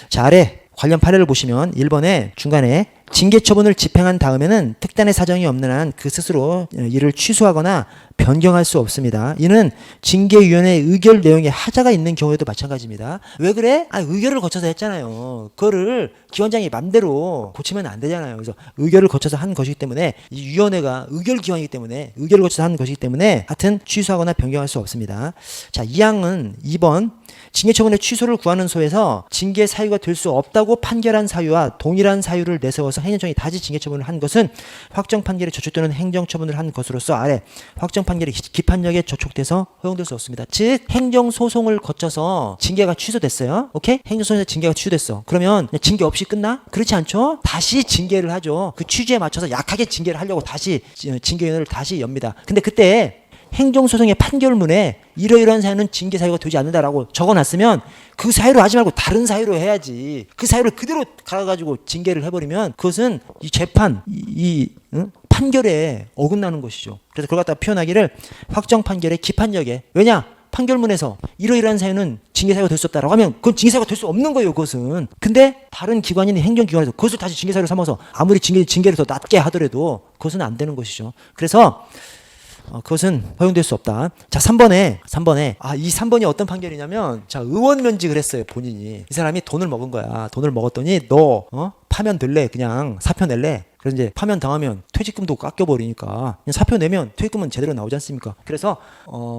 자, 아래 관련 판례를 보시면 1번에 중간에 징계 처분을 집행한 다음에는 특단의 사정이 없는 한 그 스스로 이를 취소하거나 변경할 수 없습니다. 이는 징계위원회 의결 내용에 하자가 있는 경우에도 마찬가지입니다. 왜 그래? 의결을 거쳐서 했잖아요. 그거를 기관장이 맘대로 고치면 안 되잖아요. 그래서 의결을 거쳐서 한 것이기 때문에 이 위원회가 의결 기관이기 때문에 의결을 거쳐서 한 것이기 때문에 하여튼 취소하거나 변경할 수 없습니다. 자, 2항은 2번 징계 처분의 취소를 구하는 소에서 징계 사유가 될 수 없다고 판결한 사유와 동일한 사유를 내세워서 행정청이 다시 징계 처분을 한 것은 확정 판결에 저촉되는 행정 처분을 한 것으로서 아래 확정 판결이 기판력에 저촉돼서 허용될 수 없습니다. 즉 행정 소송을 거쳐서 징계가 취소됐어요. 오케이? 행정 소송에서 징계가 취소됐어. 그러면 징계 없이 끝나? 그렇지 않죠? 다시 징계를 하죠. 그 취지에 맞춰서 약하게 징계를 하려고 다시 징계위원회를 다시 엽니다. 근데 그때 행정소송의 판결문에 이러이러한 사유는 징계 사유가 되지 않는다라고 적어놨으면 그 사유로 하지 말고 다른 사유로 해야지. 그 사유를 그대로 갈아가지고 징계를 해버리면 그것은 이 재판, 판결에 어긋나는 것이죠. 그래서 그걸 갖다 표현하기를 확정 판결의 기판력에 왜냐? 판결문에서 이러이러한 사유는 징계 사유가 될 수 없다라고 하면 그건 징계 사유가 될 수 없는 거예요. 그것은. 근데 다른 기관인 행정기관에서 그것을 다시 징계 사유로 삼아서 아무리 징계를 더 낮게 하더라도 그것은 안 되는 것이죠. 그래서 그것은 허용될 수 없다. 자, 3번에 이 3번이 어떤 판결이냐면 자, 의원 면직을 했어요. 본인이. 이 사람이 돈을 먹은 거야. 돈을 먹었더니 너 파면 될래? 그냥 사표 낼래? 그래서 이제 파면 당하면 퇴직금도 깎여버리니까 그냥 사표 내면 퇴직금은 제대로 나오지 않습니까? 그래서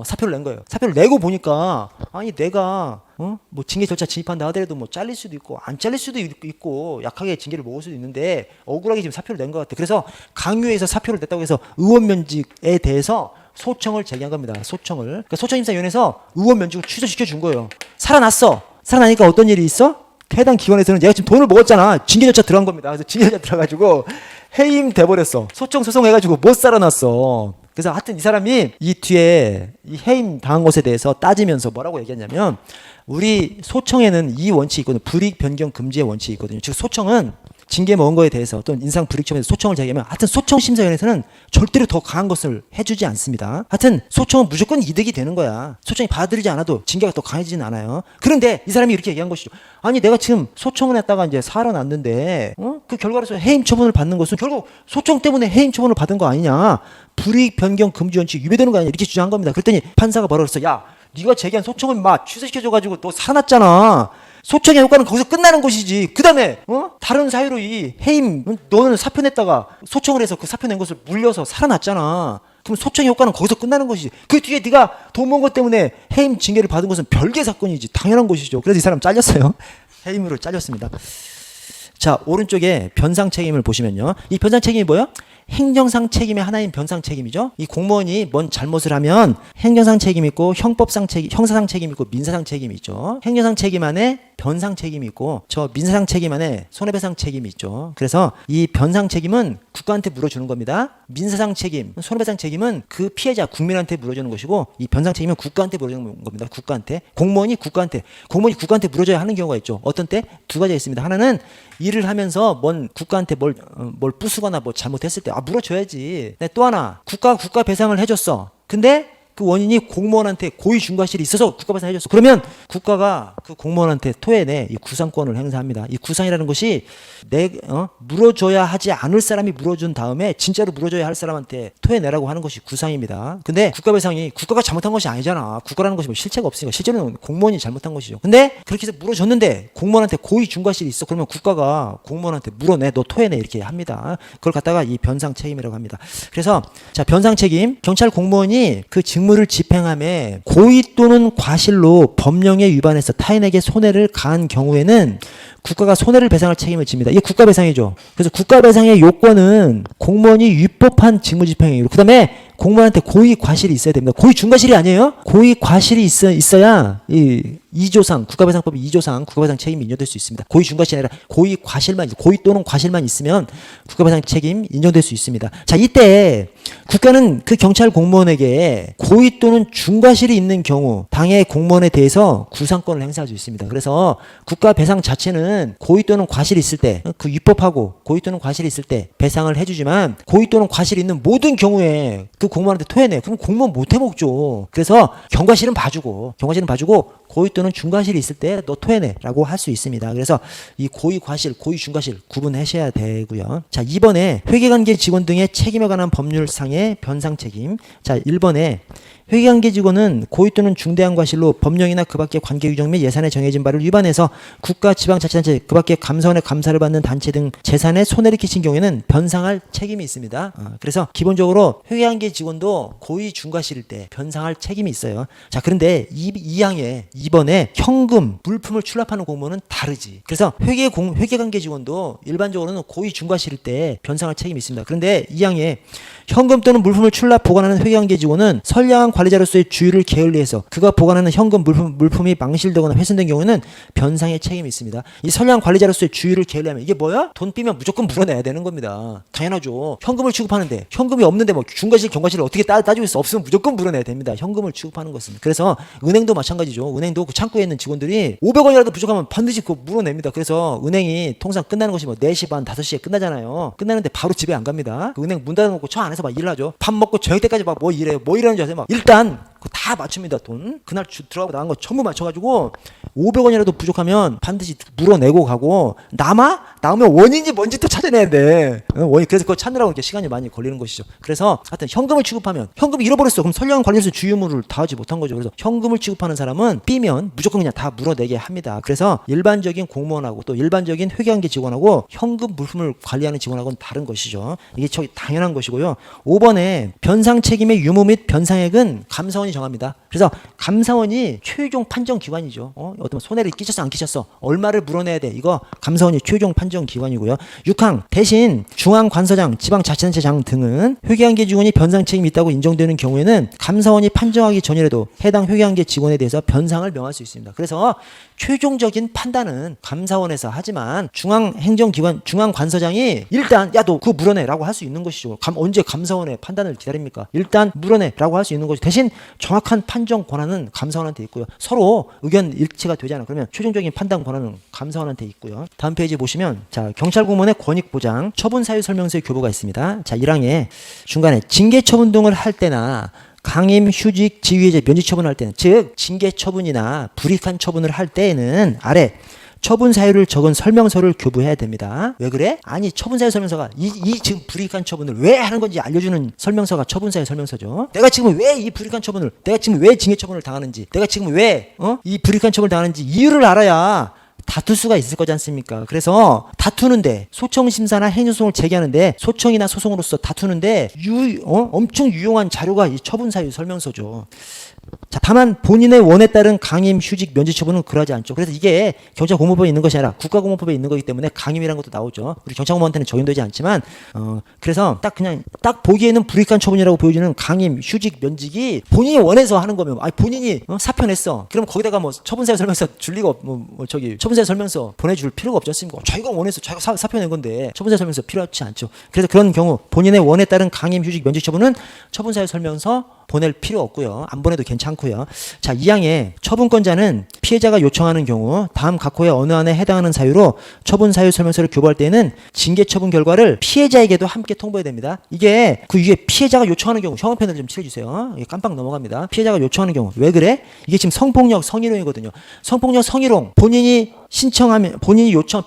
사표를 낸 거예요. 사표를 내고 보니까 아니 내가 뭐 징계 절차 진입한다 하더라도 뭐 잘릴 수도 있고 안 잘릴 수도 있고 약하게 징계를 먹을 수도 있는데 억울하게 지금 사표를 낸 것 같아. 그래서 강요해서 사표를 냈다고 해서 의원 면직에 대해서 소청을 제기한 겁니다. 소청을. 그러니까 소청심사위원회에서 의원 면직을 취소시켜 준 거예요. 살아났어. 살아나니까 어떤 일이 있어? 해당 기관에서는 얘가 지금 돈을 먹었잖아. 징계 절차 들어간 겁니다. 그래서 징계 절차 들어가지고 해임 돼버렸어. 소청 소송해가지고 못 살아났어. 그래서 하여튼 이 사람이 이 뒤에 이 해임 당한 것에 대해서 따지면서 뭐라고 얘기했냐면 우리 소청에는 이 원칙이 있거든요. 불이익 변경 금지의 원칙이 있거든요. 즉 소청은 징계 먹은 거에 대해서 또는 인상 불이익 처분에서 소청을 제기하면 하여튼 소청심사위원회에서는 절대로 더 강한 것을 해주지 않습니다. 하여튼 소청은 무조건 이득이 되는 거야. 소청이 받아들이지 않아도 징계가 더 강해지진 않아요. 그런데 이 사람이 이렇게 얘기한 것이죠. 아니 내가 지금 소청을 했다가 이제 살아났는데 그 결과로서 해임 처분을 받는 것은 결국 소청 때문에 해임 처분을 받은 거 아니냐. 불이익 변경 금지 원칙이 위배되는 거 아니냐 이렇게 주장한 겁니다. 그랬더니 판사가 뭐라 그랬어. 야 네가 제기한 소청을 막 취소시켜줘가지고 너 살아났잖아. 소청의 효과는 거기서 끝나는 것이지. 그 다음에 다른 사유로 이 해임 너는 사표 냈다가 소청을 해서 그 사표 낸 것을 물려서 살아났잖아. 그럼 소청의 효과는 거기서 끝나는 것이지. 그 뒤에 네가 돈 모은 것 때문에 해임 징계를 받은 것은 별개 사건이지. 당연한 것이죠. 그래서 이 사람 잘렸어요. 해임으로 잘렸습니다. 자, 오른쪽에 변상 책임을 보시면요. 이 변상 책임이 뭐예요? 행정상 책임의 하나인 변상 책임이죠. 이 공무원이 뭔 잘못을 하면 행정상 책임이 있고 형법상 책임, 형사상 책임이 있고 민사상 책임이 있죠. 행정상 책임 안에 변상 책임이 있고 저 민사상 책임 안에 손해배상 책임이 있죠. 그래서 이 변상 책임은 국가한테 물어주는 겁니다. 민사상 책임, 손해배상 책임은 그 피해자 국민한테 물어주는 것이고 이 변상 책임은 국가한테 물어주는 겁니다. 국가한테. 공무원이 국가한테 물어줘야 하는 경우가 있죠. 어떤 때? 두 가지가 있습니다. 하나는 일을 하면서 뭔 국가한테 뭘 부수거나 뭐 잘못했을 때 물어줘야지. 또 하나 국가 배상을 해줬어. 근데 그 원인이 공무원한테 고의 중과실이 있어서 국가 배상을 해줬어. 그러면 국가가 그 공무원한테 토해내 이 구상권을 행사합니다. 이 구상이라는 것이 물어줘야 하지 않을 사람이 물어준 다음에 진짜로 물어줘야 할 사람한테 토해내라고 하는 것이 구상입니다. 근데 국가 배상이 국가가 잘못한 것이 아니잖아. 국가라는 것이 뭐 실체가 없으니까 실제로는 공무원이 잘못한 것이죠. 근데 그렇게 해서 물어줬는데 공무원한테 고의 중과실이 있어. 그러면 국가가 공무원한테 물어내, 너 토해내 이렇게 합니다. 그걸 갖다가 이 변상 책임이라고 합니다. 그래서 자, 변상 책임, 경찰 공무원이 그 직무를 집행함에 고의 또는 과실로 법령에 위반해서 타인에게 손해를 가한 경우에는 국가가 손해를 배상할 책임을 집니다. 이게 국가 배상이죠. 그래서 국가 배상의 요건은 공무원이 위법한 직무 집행이고 그다음에 공무원한테 고의 과실이 있어야 됩니다. 고의 중과실이 아니에요. 고의 과실이 있어야 이 2조상 국가배상법 2조상 국가배상 책임이 인정될 수 있습니다. 고의 중과실이 아니라 고의 과실만 고의 또는 과실만 있으면 국가배상 책임 인정될 수 있습니다. 자, 이때 국가는 그 경찰 공무원에게 고의 또는 중과실이 있는 경우 당해 공무원에 대해서 구상권을 행사할 수 있습니다. 그래서 국가배상 자체는 고의 또는 과실이 있을 때 그 위법하고 고의 또는 과실이 있을 때 배상을 해주지만 고의 또는 과실이 있는 모든 경우에 그 공무원한테 토해내. 그럼 공무원 못 해먹죠. 그래서 경과실은 봐주고 고의 또는 중과실이 있을 때 너 토해내라고 할 수 있습니다. 그래서 이 고의 과실, 고의 중과실 구분하셔야 되고요. 자, 2번에 회계관계 직원 등의 책임에 관한 법률상의 변상 책임. 자, 1번에 회계관계 직원은 고의 또는 중대한 과실로 법령이나 그 밖의 관계 규정 및 예산에 정해진 바를 위반해서 국가, 지방자치단체, 그 밖의 감사원의 감사를 받는 단체 등 재산에 손해를 끼친 경우에는 변상할 책임이 있습니다. 그래서 기본적으로 회계관계 직원도 고의 중과실일 때 변상할 책임이 있어요. 자, 그런데 2항에 2번에 현금, 물품을 출납하는 공무원은 다르지. 그래서 회계관계 직원도 일반적으로는 고의 중과실일 때 변상할 책임이 있습니다. 그런데 2항에 현금 또는 물품을 출납 보관하는 회계관계 직원은 선량한 관리자로서의 주의를 게을리해서 그가 보관하는 현금 물품이 망실되거나 훼손된 경우는 변상의 책임이 있습니다. 이 선량한 관리자로서의 주의를 게을리하면 이게 뭐야? 돈 삐면 무조건 물어내야 되는 겁니다. 당연하죠. 현금을 취급하는데 현금이 없는데 뭐 중과실, 경과실을 어떻게 따지고 있어? 없으면 무조건 물어내야 됩니다. 현금을 취급하는 것은. 그래서 은행도 마찬가지죠. 은행도 그 창구에 있는 직원들이 500원이라도 부족하면 반드시 그거 물어냅니다. 그래서 은행이 통상 끝나는 것이 뭐 4시 반, 5시에 끝나잖아요. 끝나는데 바로 집에 안 갑니다. 그 은행 문 닫아놓고 저 안에서 막 일을 하죠. 밥 먹고 저녁 때까지 막 뭐 일해요. 뭐 일하는지 아세요? 막 일단 그거 다 맞춥니다. 돈. 그날 들어가고 나간 거 전부 맞춰가지고 500원이라도 부족하면 반드시 물어내고 가고 남으면 원인이 뭔지 또 찾아내야 돼. 그래서 그거 찾느라고 이렇게 시간이 많이 걸리는 것이죠. 그래서 하여튼 현금을 취급하면 현금이 잃어버렸어. 그럼 선량한 관리에서 주의 의무를 다하지 못한 거죠. 그래서 현금을 취급하는 사람은 삐면 무조건 그냥 다 물어내게 합니다. 그래서 일반적인 공무원하고 또 일반적인 회계관계 직원하고 현금 물품을 관리하는 직원하고는 다른 것이죠. 이게 당연한 것이고요. 5번에 변상 책임의 유무 및 변상액은 감사원이 정합니다. 그래서 감사원이 최종 판정 기관이죠. 어떤 손해를 끼쳤어 안 끼쳤어 얼마를 물어내야 돼 이거 감사원이 최종 판정 기관이고요. 6항 대신 중앙관서장, 지방자치단체장 등은 회계관계 직원이 변상 책임이 있다고 인정되는 경우에는 감사원이 판정하기 전이라도 해당 회계관계 직원에 대해서 변상을 명할 수 있습니다. 그래서 최종적인 판단은 감사원에서 하지만 중앙행정기관, 중앙관서장이 일단 야 너 그거 물어내라고 할 수 있는 것이죠. 언제 감사원의 판단을 기다립니까? 일단 물어내라고 할 수 있는 것이죠. 대신 정확한 판정 권한은 감사원한테 있고요. 서로 의견 일치가 되잖아. 그러면 최종적인 판단 권한은 감사원한테 있고요. 다음 페이지 보시면 자, 경찰 공무원의 권익 보장 처분 사유 설명서의 교부가 있습니다. 자, 1항에 중간에 징계 처분 등을 할 때나 강임, 휴직, 지위해제, 면직 처분을 할 때는 즉 징계 처분이나 불이익한 처분을 할 때에는 아래 처분 사유를 적은 설명서를 교부해야 됩니다. 왜 그래? 아니 처분 사유 설명서가 이 지금 불이익한 처분을 왜 하는 건지 알려주는 설명서가 처분 사유 설명서죠. 내가 지금 왜 이 불이익한 처분을, 내가 지금 왜 징계 처분을 당하는지, 내가 지금 왜 이 불이익한 처분을 당하는지 이유를 알아야 다툴 수가 있을 거지 않습니까? 그래서 다투는데 소청심사나 행정소송을 제기하는데 소청이나 소송으로서 다투는데 엄청 유용한 자료가 이 처분사유 설명서죠. 자, 다만 본인의 원에 따른 강임, 휴직, 면제 처분은 그러하지 않죠. 그래서 이게 경찰공무법에 있는 것이 아니라 국가공무법에 있는 거기 때문에 강임이라는 것도 나오죠. 우리 경찰공무원한테는 적용되지 않지만 그래서 딱 보기에는 불이익한 처분이라고 보여지는 강임, 휴직, 면직이 본인이 원해서 하는 거면 본인이 사표 냈어. 그럼 거기다가 뭐 처분사유 설명서 줄 리가 처분사유 설명서 보내줄 필요가 없지 않습니까? 자기가 원해서 자기가 사표 낸 건데 처분사유 설명서 필요하지 않죠. 그래서 그런 경우 본인의 원에 따른 강임, 휴직, 면직 처분은 처분사유 설명서 보낼 필요 없고요. 안 보내도 괜찮고요. 자, 2항에 처분권자는 피해자가 요청하는 경우 다음 각호의 어느 안에 해당하는 사유로 처분 사유 설명서를 교부할 때에는 징계 처분 결과를 피해자에게도 함께 통보해야 됩니다. 이게 그 위에 피해자가 요청하는 경우 형원편을 좀 칠해주세요. 이게 깜빡 넘어갑니다. 피해자가 요청하는 경우 왜 그래? 이게 지금 성폭력 성희롱이거든요. 성폭력 성희롱 본인이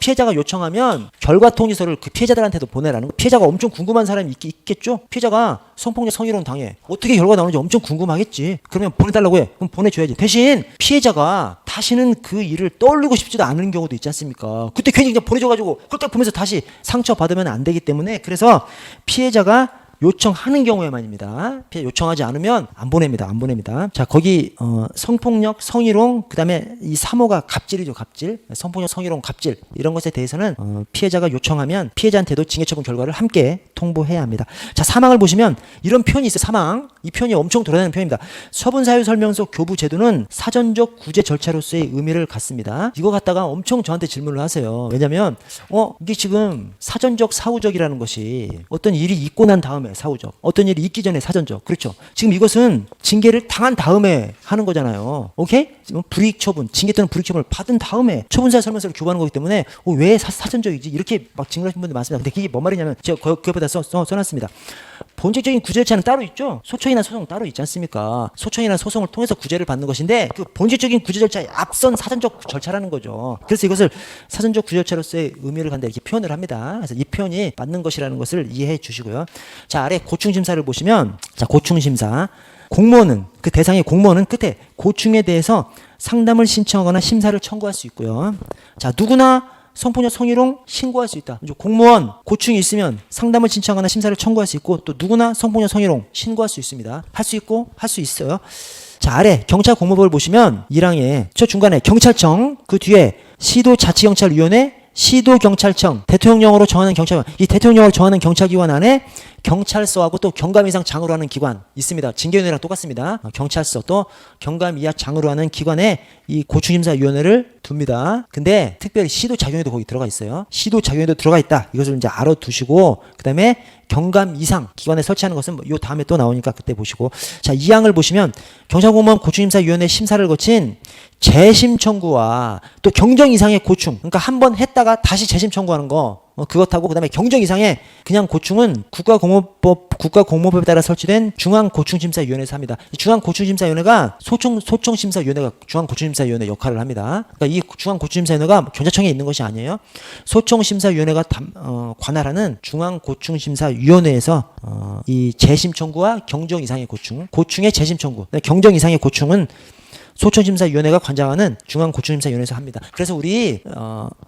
피해자가 요청하면 결과 통지서를 그 피해자들한테도 보내라는 거. 피해자가 엄청 궁금한 사람이 있겠죠? 피해자가 성폭력 성희롱 당해. 어떻게 결과가 나오는지 엄청 궁금하겠지. 그러면 보내달라고 해. 그럼 보내줘야지. 대신 피해자가 다시는 그 일을 떠올리고 싶지도 않은 경우도 있지 않습니까? 그때 괜히 그냥 보내줘가지고 그걸 보면서 다시 상처받으면 안 되기 때문에 그래서 피해자가 요청하는 경우에만입니다. 요청하지 않으면 안 보냅니다. 자, 거기 성폭력, 성희롱, 그다음에 이 3호가 갑질이죠. 갑질. 성폭력, 성희롱, 갑질 이런 것에 대해서는 피해자가 요청하면 피해자한테도 징계처분 결과를 함께 통보해야 합니다. 자, 사망을 보시면 이런 표현이 있어요. 사망. 이 표현이 엄청 돌아다니는 표현입니다. 처분사유 설명서 교부 제도는 사전적 구제 절차로서의 의미를 갖습니다. 이거 갖다가 엄청 저한테 질문을 하세요. 왜냐면 이게 지금 사전적, 사후적이라는 것이 어떤 일이 있고 난 다음에 사후적, 어떤 일이 있기 전에 사전적. 그렇죠. 지금 이것은 징계를 당한 다음에 하는 거잖아요. 오케이? 지금 불이익 처분, 징계 또는 불이익 처분을 받은 다음에 처분사유 설명서를 교부하는 거기 때문에 왜 사전적이지? 이렇게 막 질문하시는 분들 많습니다. 근데 그게 뭔 말이냐면 제가 그 옆에다 써놨습니다. 본질적인 구제 절차는 따로 있죠. 소청이나 소송 따로 있지 않습니까? 소청이나 소송을 통해서 구제를 받는 것인데 그 본질적인 구제 절차에 앞선 사전적 절차라는 거죠. 그래서 이것을 사전적 구제 절차로서의 의미를 갖는다 이렇게 표현을 합니다. 그래서 이 표현이 맞는 것이라는 것을 이해해 주시고요. 자, 아래 고충심사를 보시면 자, 고충심사. 공무원은 그 대상의 공무원은 끝에 고충에 대해서 상담을 신청하거나 심사를 청구할 수 있고요. 자, 누구나 성폭력 성희롱 신고할 수 있다. 공무원 고충이 있으면 상담을 신청하거나 심사를 청구할 수 있고 또 누구나 성폭력 성희롱 신고할 수 있습니다. 할 수 있고 할 수 있어요. 자, 아래 경찰 공무법을 보시면 1항에 저 중간에 경찰청 그 뒤에 시도자치경찰위원회 시도경찰청 대통령령으로 정하는 경찰관 이 대통령령으로 정하는 경찰기관 안에 경찰서하고 또 경감 이상 장으로 하는 기관 있습니다. 징계위원회랑 똑같습니다. 경찰서 또 경감 이하 장으로 하는 기관에 이 고충심사위원회를 둡니다. 근데 특별히 시도자경위도 거기 들어가 있어요. 시도자경위도 들어가 있다. 이것을 이제 알아두시고 그다음에 경감 이상 기관에 설치하는 것은 요 다음에 또 나오니까 그때 보시고 자, 2항을 보시면 경찰공무원 고충심사위원회 심사를 거친 재심 청구와 또 경정 이상의 고충 그러니까 한 번 했다가 다시 재심 청구하는 거 그것하고 그다음에 경정 이상의 그냥 고충은 국가공무법에 따라 설치된 중앙고충심사위원회에서 합니다. 이 중앙고충심사위원회가 소청심사위원회가 중앙고충심사위원회 역할을 합니다. 그러니까 이 중앙고충심사위원회가 경찰청에 있는 것이 아니에요. 소청심사위원회가 관할하는 중앙고충심사위원회에서 이 재심 청구와 경정 이상의 고충의 재심 청구, 경정 이상의 고충은 소청심사위원회가 관장하는 중앙고충심사위원회에서 합니다. 그래서 우리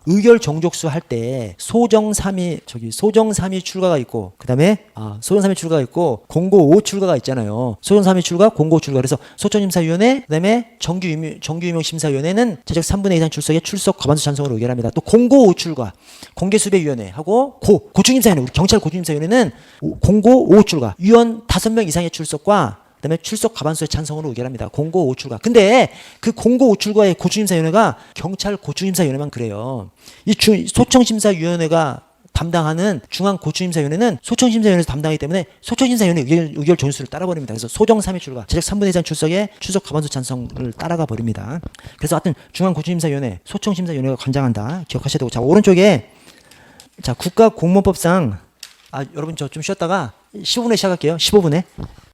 의결 종족수 할 때 소정 3위 출가가 있고 그다음에 소정 3위 출가가 있고 공고 5 출가가 있잖아요. 소정 3위 출가, 공고 5 출가. 그래서 소청심사위원회 그다음에 정규임용심사위원회는 최적 3분의 2 이상 출석에 출석 과반수 찬성으로 의결합니다. 또 공고 5 출가, 공개수배위원회하고 고충심사위원회, 우리 경찰 고충심사위원회는 공고 5 출가, 위원 5명 이상의 출석과 그다음에 출석 과반수의 찬성으로 의결합니다. 공고 5출가. 근데 그 공고 5출가의 고충심사위원회가 경찰 고충심사위원회만 그래요. 이 소청심사위원회가 담당하는 중앙고충심사위원회는 소청심사위원회에서 담당하기 때문에 소청심사위원회 의결 종수를 따라버립니다. 그래서 소정 3위 출가, 제적 3분의 2 이상 출석에 출석 과반수 찬성을 따라가 버립니다. 그래서 하여튼 중앙고충심사위원회, 소청심사위원회가 관장한다. 기억하셔야 되고 자, 오른쪽에 자, 국가공무법상 여러분 저 좀 쉬었다가 15분에 시작할게요. 15분에.